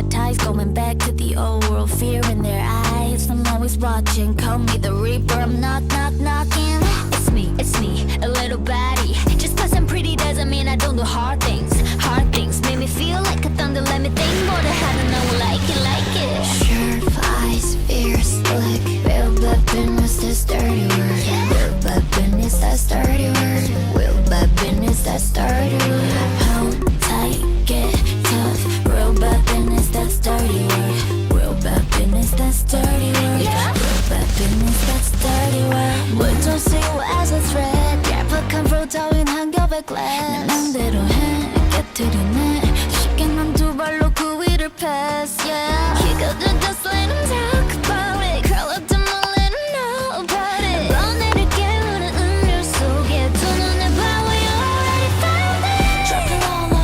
their ties, going back to the old world. Fear in their eyes, I'm always watching. Call me the Reaper, I'm knocking. It's me, a little baddie. Just cause I'm pretty doesn't mean I don't do hard things. Hard things make me feel like a thunder. Let me think more than how to know like it. Sharp eyes, fierce look. Real weapon is this dirty word. Real weapon is that sturdy word. Real weapon is that sturdy word. Hold tight, get tough. Real weapon is that sturdy word. Real weapon is that sturdy word. Real weapon is that sturdy word. 뭘 좀 see you as a threat. 얄팍한 프로 따윈 한겹에 glad.